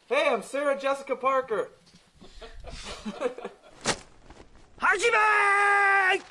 Hey, I'm Sarah Jessica Parker. Hajime!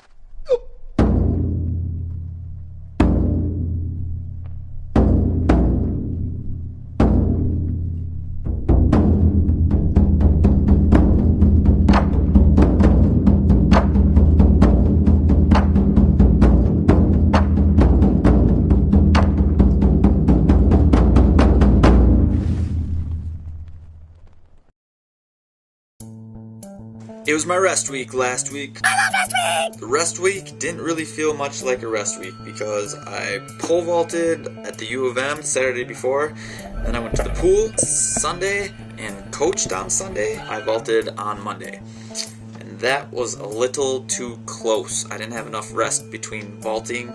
It was my rest week last week. I love rest week! The rest week didn't really feel much like a rest week because I pole vaulted at the U of M Saturday before, then I went to the pool Sunday and coached on Sunday. I vaulted on Monday. And that was a little too close. I didn't have enough rest between vaulting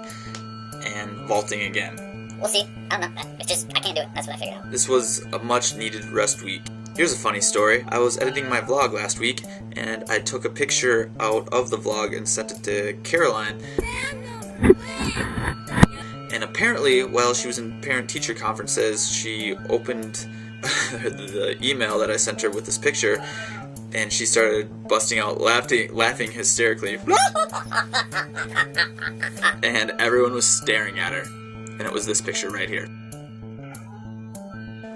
and vaulting again. We'll see. I don't know. It's just, I can't do it. That's what I figured out. This was a much needed rest week. Here's a funny story. I was editing my vlog last week, and I took a picture out of the vlog and sent it to Caroline. And apparently, while she was in parent-teacher conferences, she opened the email that I sent her with this picture, and she started busting out laughing hysterically. And everyone was staring at her. And it was this picture right here.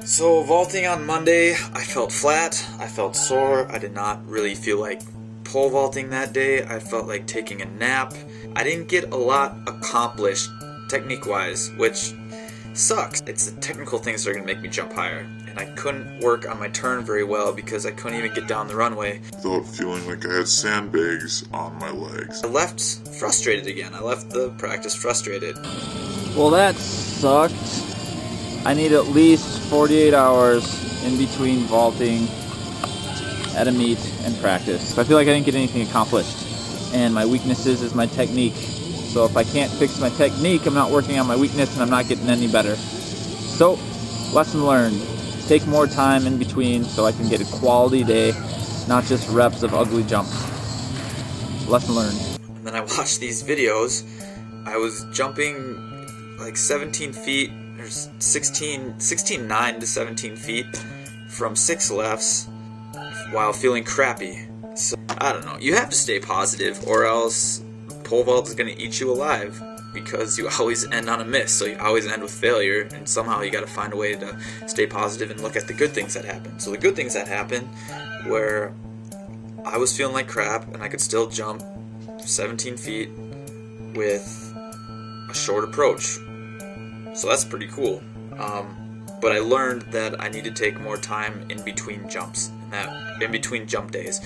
So, vaulting on Monday, I felt flat, I felt sore, I did not really feel like pole vaulting that day, I felt like taking a nap. I didn't get a lot accomplished technique-wise, which sucks. It's the technical things that are going to make me jump higher. And I couldn't work on my turn very well because I couldn't even get down the runway. Without feeling like I had sandbags on my legs. I left frustrated again. I left the practice frustrated. Well, that sucked. I need at least 48 hours in between vaulting at a meet and practice. I feel like I didn't get anything accomplished. And my weaknesses is my technique. So if I can't fix my technique, I'm not working on my weakness and I'm not getting any better. So, lesson learned. Take more time in between so I can get a quality day, not just reps of ugly jumps. Lesson learned. And then I watched these videos. I was jumping like 17 feet, or 16.9 to 17 feet from 6 lefts while feeling crappy. So, I don't know. You have to stay positive or else pole vault is going to eat you alive because you always end on a miss. So you always end with failure, and somehow you got to find a way to stay positive and look at the good things that happen. So the good things that happened where I was feeling like crap and I could still jump 17 feet with a short approach. So that's pretty cool. But I learned that I need to take more time in between jumps, and that in between jump days,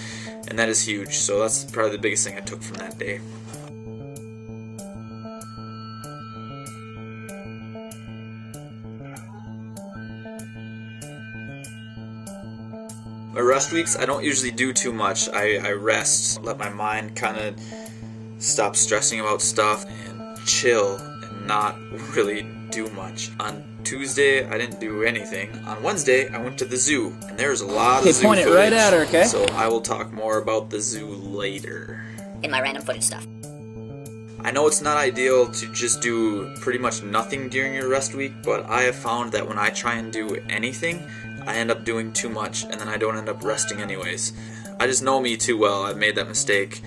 and that is huge. So that's probably the biggest thing I took from that day. My rest weeks, I don't usually do too much. I rest, let my mind kind of stop stressing about stuff and chill and not really do much. On Tuesday, I didn't do anything. On Wednesday, I went to the zoo, and there's a lot of zoo point footage. It right at her, okay? So I will talk more about the zoo later. In my random footage stuff. I know it's not ideal to just do pretty much nothing during your rest week, but I have found that when I try and do anything, I end up doing too much, and then I don't end up resting anyways. I just know me too well. I've made that mistake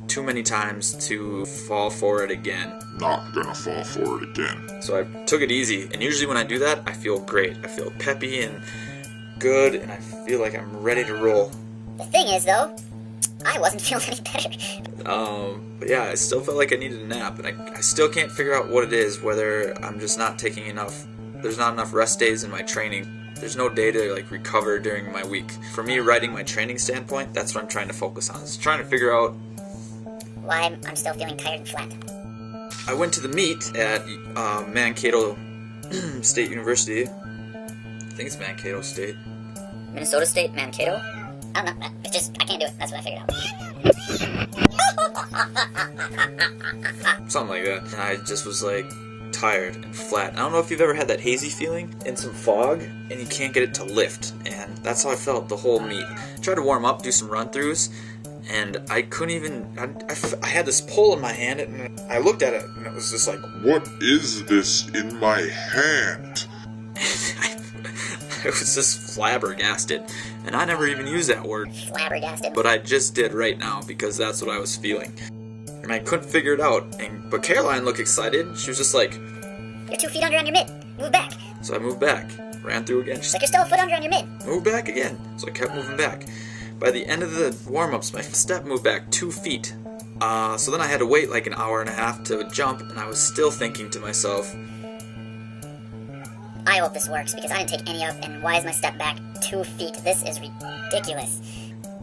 too many times to fall for it again. Not gonna fall for it again. So I took it easy, and usually when I do that, I feel great. I feel peppy and good, and I feel like I'm ready to roll. The thing is, though, I wasn't feeling any better. But yeah, I still felt like I needed a nap, and I still can't figure out what it is, whether I'm just not taking enough, there's not enough rest days in my training. There's no day to like recover during my week. For me, writing my training standpoint, that's what I'm trying to focus on. Is trying to figure out why I'm still feeling tired and flat. I went to the meet at Mankato State University. I think it's Mankato State. Minnesota State, Mankato? I don't know. It's just, I can't do it. That's what I figured out. Something like that. And I just was like tired and flat. I don't know if you've ever had that hazy feeling in some fog and you can't get it to lift. And that's how I felt the whole meet. I tried to warm up, do some run-throughs, and I couldn't even, I had this pole in my hand and I looked at it and it was just like, what is this in my hand? I was just flabbergasted. And I never even used that word. Flabbergasted. But I just did right now because that's what I was feeling. And I couldn't figure it out. But Caroline looked excited. She was just like, You're 2 feet under on your mid. Move back. so I moved back. Ran through again. She's Like you're still a foot under on your mid. move back again. So I kept moving back. By the end of the warm-ups, my step moved back 2 feet. So then I had to wait like an hour and a half to jump, and I was still thinking to myself, I hope this works because I didn't take any up, and why is my step back 2 feet? This is ridiculous.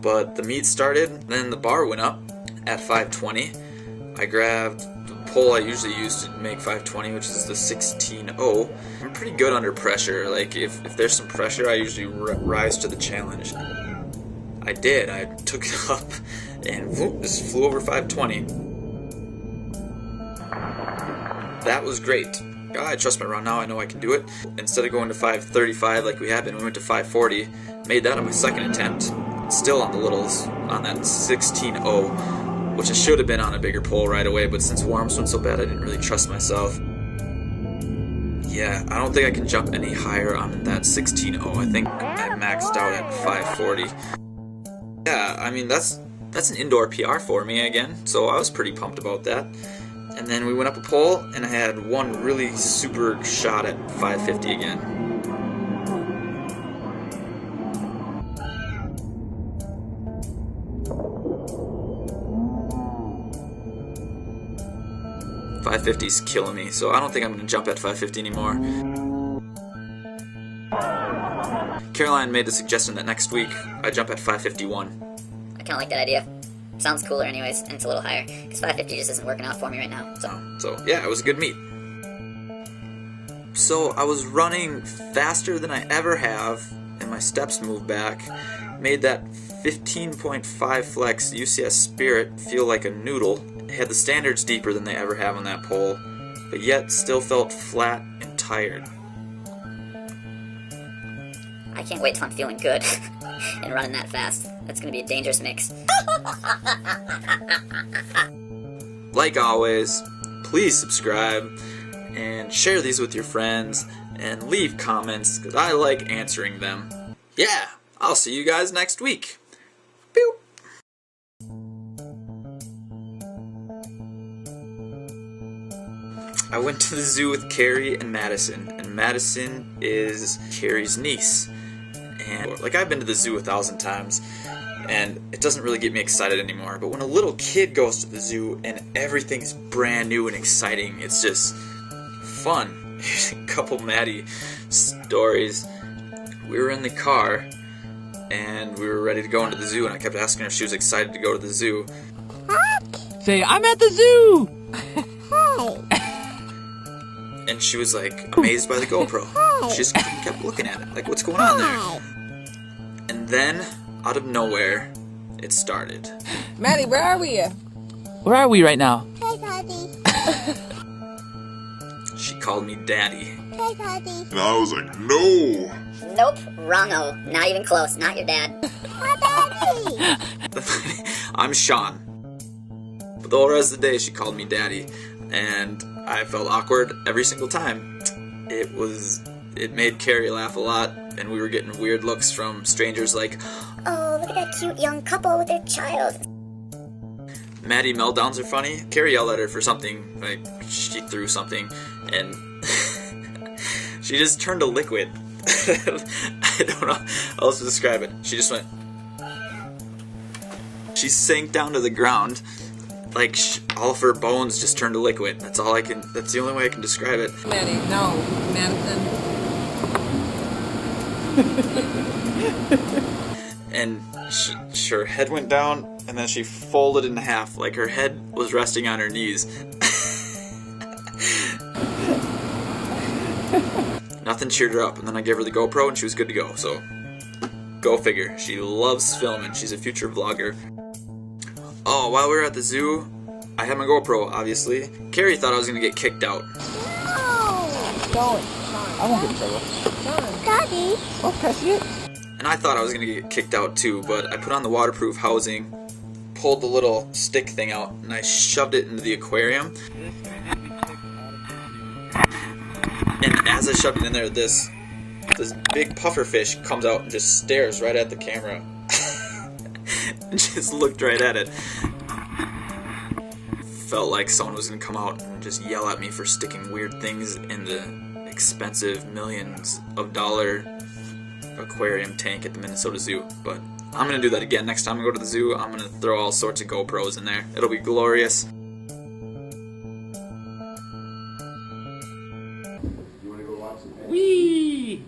but the meet started, then the bar went up at 520. I grabbed the pole I usually use to make 520, which is the 16.0. I'm pretty good under pressure. Like, if there's some pressure, I usually rise to the challenge. I did. I took it up and whoop, just flew over 520. That was great. I trust my run now. I know I can do it. Instead of going to 535 like we had been, we went to 540. Made that on my second attempt. Still on the littles, on that 16.0, which I should have been on a bigger pole right away, but since warm-ups went so bad, I didn't really trust myself. Yeah, I don't think I can jump any higher on that 16.0. I think I maxed out at 540. Yeah, I mean, that's an indoor PR for me again, so I was pretty pumped about that. And then we went up a pole, and I had one really super shot at 550 again. .550's killing me, so I don't think I'm going to jump at 550 anymore. Caroline made the suggestion that next week I jump at 551. I kind of like that idea. Sounds cooler anyways, and it's a little higher, because 550 just isn't working out for me right now, So yeah, it was a good meet. So I was running faster than I ever have, and my steps moved back. Made that 15.5 flex UCS Spirit feel like a noodle. It had the standards deeper than they ever have on that pole, but yet still felt flat and tired. I can't wait till I'm feeling good and running that fast. That's going to be a dangerous mix. Like always, please subscribe and share these with your friends and leave comments because I like answering them. Yeah, I'll see you guys next week. Boop. I went to the zoo with Carrie and Madison is Carrie's niece. And like, I've been to the zoo 1,000 times, and it doesn't really get me excited anymore. But when a little kid goes to the zoo and everything's brand new and exciting, it's just fun. Here's a couple Maddie stories. We were in the car, and we were ready to go into the zoo, and I kept asking her if she was excited to go to the zoo. Say, I'm at the zoo! And she was like amazed by the GoPro. She just kept looking at it, like, what's going on there? And then, out of nowhere, it started. Maddie, where are we? Where are we right now? Hey, Daddy. She called me Daddy. Hey, Daddy. And I was like, no! Nope, wrong-o. Not even close. Not your dad. Hi, Daddy. I'm Shawn. But the whole rest of the day, she called me Daddy. And I felt awkward every single time. It made Carrie laugh a lot, and we were getting weird looks from strangers like, Oh, look at that cute young couple with their child. Maddie meltdowns are funny. Carrie yelled at her for something, like she threw something, and she just turned to liquid. I don't know how else to describe it. She just went. She sank down to the ground, like all of her bones just turned to liquid. That's all I can. That's the only way I can describe it. Maddie, no. Madison. And her head went down, and then she folded in half, like her head was resting on her knees. Nothing cheered her up, and then I gave her the GoPro, and she was good to go, so go figure. She loves filming. She's a future vlogger. Oh, while we were at the zoo, I had my GoPro, obviously. Carrie thought I was going to get kicked out. Don't. I won't get in trouble. Daddy. Oh, press it. And I thought I was going to get kicked out too, but I put on the waterproof housing, pulled the little stick thing out, and I shoved it into the aquarium. And as I shoved it in there, this this big pufferfish comes out and just stares right at the camera. And just looked right at it. Felt like someone was gonna come out and just yell at me for sticking weird things in the expensive millions of dollar aquarium tank at the Minnesota Zoo. But I'm gonna do that again next time I go to the zoo. I'm gonna throw all sorts of GoPros in there. It'll be glorious. Whee!